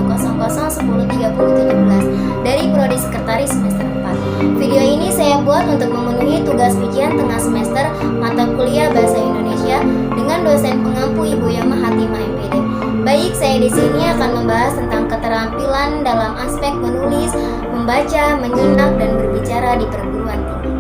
100103017 dari Prodi Sekretaris semester 4. Video ini saya buat untuk memenuhi tugas ujian tengah semester mata kuliah Bahasa Indonesia dengan dosen pengampu Ibu Yama Hatimah MPD. Baik, saya di sini akan membahas tentang keterampilan dalam aspek menulis, membaca, menyimak, dan berbicara di perguruan tinggi.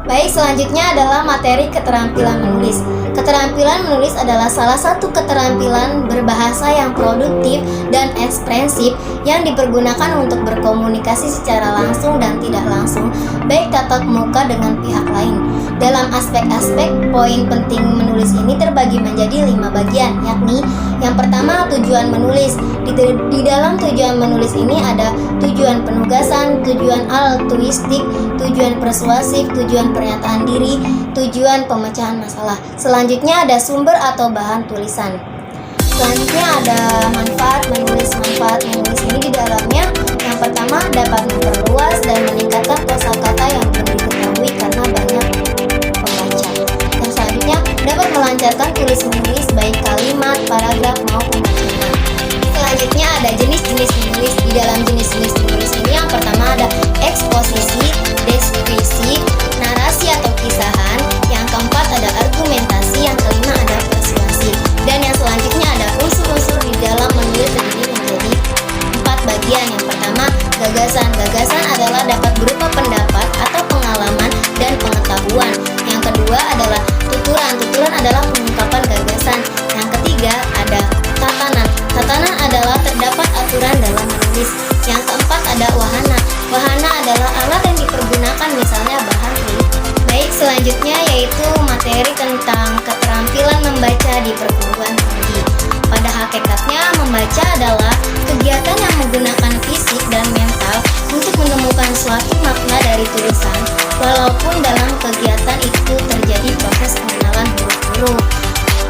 Baik, selanjutnya adalah materi keterampilan menulis. Keterampilan menulis adalah salah satu keterampilan berbahasa yang produktif dan ekspresif yang dipergunakan untuk berkomunikasi secara langsung dan tidak langsung, baik tatap muka dengan pihak lain. Dalam aspek-aspek, poin penting menulis ini terbagi menjadi 5 bagian, yakni yang pertama tujuan menulis. Di dalam tujuan menulis ini ada tujuan penugasan, tujuan altruistik, tujuan persuasif, tujuan pernyataan diri, tujuan pemecahan masalah. Selanjutnya ada sumber atau bahan tulisan. Selanjutnya ada manfaat menulis. Manfaat menulis ini di dalamnya yang pertama dapat memperluas dan meningkatkan kosakata yang belum diketahui karena banyak pembaca. Dan selanjutnya dapat melancarkan tulis menulis baik kalimat, paragraf maupun bacaan. Selanjutnya ada jenis-jenis menulis. Di dalam jenis-jenis menulis ini yang pertama ada eksposisi, deskripsi, narasi atau kisahan. Yang keempat ada argumentasi. Yang kelima ada persuasi. Dan yang selanjutnya ada unsur-unsur di dalam menulis terdiri menjadi 4 bagian. Yang pertama gagasan. Gagasan adalah dapat berupa pendapat atau pengalaman dan pengetahuan. Yang kedua adalah tuturan. Tuturan adalah pengungkapan gagasan. Yang ketiga ada tatanan. Tatanan adalah terdapat aturan dalam menulis. Yang keempat ada wahana. Wahana adalah alat yang dipergunakan, misalnya bahan tulis. Baik, selanjutnya yaitu materi tentang keterampilan membaca di perguruan tinggi. Pada hakikatnya membaca adalah kegiatan yang menggunakan fisik dan mental untuk menemukan suatu makna dari tulisan, walaupun dalam kegiatan itu terjadi proses pengenalan huruf-huruf.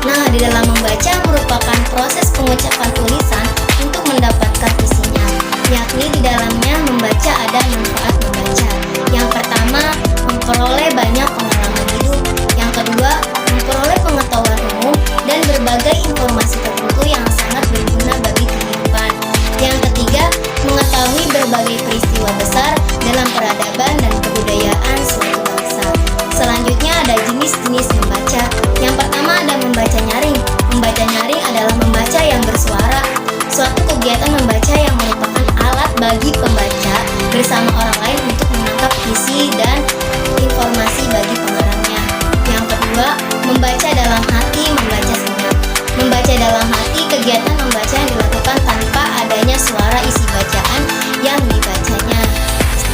Nah, di dalam membaca merupakan proses pengucapan tulisan untuk mendapatkan isinya, yakni di dalamnya membaca ada manfaat membaca. Yang pertama, memperoleh banyak pengalaman hidup. Yang kedua, memperoleh pengetahuan umum dan berbagai informasi tertentu yang sangat berguna bagi kehidupan. Yang ketiga, mengetahui berbagai peristiwa besar dalam peradaban dan kebudayaan suatu bangsa. Selanjutnya ada jenis-jenis membaca. Yang pertama ada membaca nyaring. Membaca nyaring adalah membaca yang bersuara. Suatu kegiatan membaca yang merupakan alat bagi pembaca bersama orang lain untuk menangkap isi dan informasi bagi pengarangnya. Yang kedua, membaca dalam hati, membaca senyap. Membaca dalam hati kegiatan membaca yang dilakukan tanpa adanya suara isi bacaan yang dibacanya.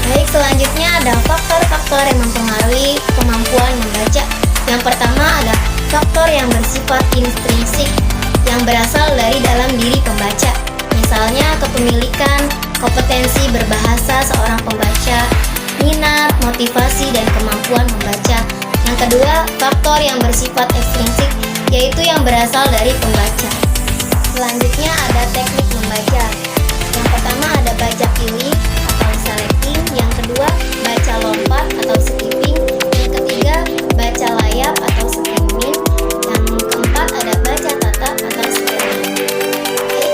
Baik, selanjutnya ada faktor-faktor yang mempengaruhi kemampuan membaca. Yang pertama ada faktor yang bersifat intrinsik yang berasal dari dalam diri pembaca. Misalnya kepemilikan, kompetensi berbahasa seorang pembaca, minat, motivasi, dan kemampuan membaca. Yang kedua, faktor yang bersifat ekstrinsik, yaitu yang berasal dari pembaca. Selanjutnya ada teknik membaca. Yang pertama ada baca pilih atau selecting. Yang kedua, baca lompat atau skipping. Yang ketiga, baca layap atau skimming. Yang keempat ada baca tatap atau spelling.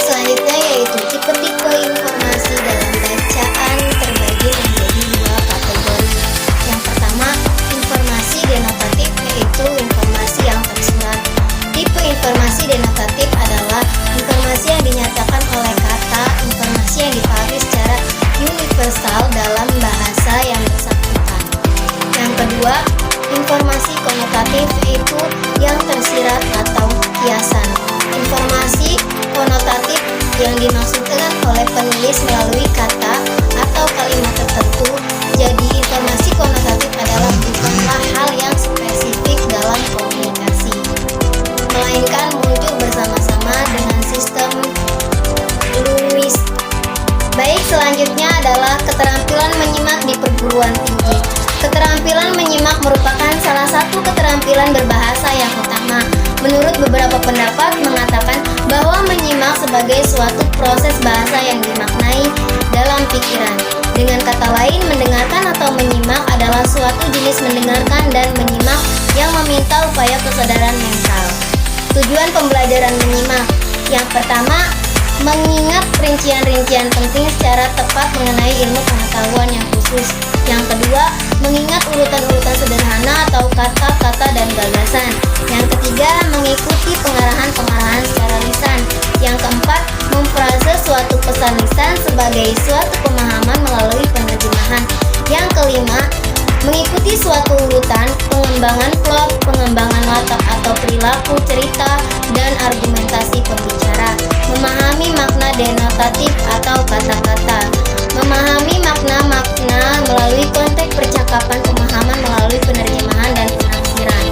Selanjutnya yaitu tipe-tipe informasi dalam bacaan terbagi menjadi 2 kategori. Yang pertama, informasi denotatif, yaitu informasi yang tersurat. Tipe informasi denotatif adalah informasi yang dinyatakan oleh kata, informasi yang dipahami secara universal dalam bahasa yang bersangkutan. Yang kedua, informasi konotatif, yaitu yang tersirat atau kiasan. Informasi konotatif yang dimaksudkan oleh penulis melalui kata atau kalimat tertentu. Jadi informasi konotatif adalah bukanlah hal yang spesifik dalam komunikasi, melainkan muncul bersama-sama dengan sistem linguis. Baik, selanjutnya adalah keterampilan menyimak di perguruan tinggi. Keterampilan menyimak merupakan salah satu keterampilan berbahasa yang utama. Menurut beberapa pendapat mengatakan bahwa menyimak sebagai suatu proses bahasa yang dimaknai dalam pikiran. Dengan kata lain, mendengarkan atau menyimak adalah suatu jenis mendengarkan dan menyimak yang meminta upaya kesadaran mental. Tujuan pembelajaran menyimak. Yang pertama, mengingat rincian-rincian penting secara tepat mengenai ilmu pengetahuan yang khusus. Yang kedua, mengingat urutan-urutan sederhana atau kata-kata dan gagasan. Yang ketiga, mengikuti pengarahan-pengarahan secara lisan. Yang keempat, memfrase suatu pesan lisan sebagai suatu pemahaman melalui penerjemahan. Yang kelima, mengikuti suatu urutan, pengembangan plot, pengembangan latar atau perilaku cerita, dan argumentasi pembicara. Memahami makna denotatif atau kata-kata. Memahami makna-makna melalui konteks percakapan, pemahaman melalui penerjemahan dan penafsiran.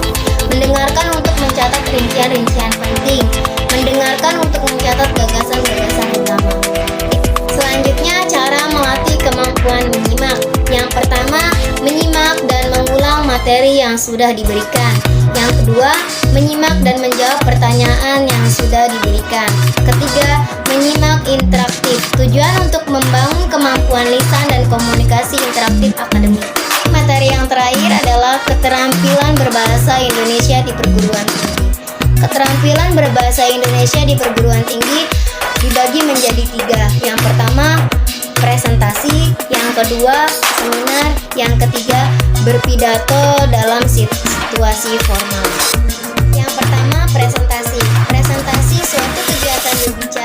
Mendengarkan untuk mencatat rincian-rincian penting. Mendengarkan untuk mencatat gagasan-gagasan utama. Selanjutnya, cara melatih kemampuan menyimak. Yang pertama, menyimak dan mengulang materi yang sudah diberikan. Yang kedua, menyimak dan menjawab pertanyaan yang sudah diberikan. Ketiga, menyimak interaktif. Tujuan untuk membangun kemampuan lisan dan komunikasi interaktif akademik. Materi yang terakhir adalah keterampilan berbahasa Indonesia di perguruan tinggi. Keterampilan berbahasa Indonesia di perguruan tinggi dibagi menjadi 3. Yang pertama, presentasi. Yang kedua, seminar. Yang ketiga, berpidato dalam situasi formal. Yang pertama, presentasi. Presentasi suatu kegiatan berbicara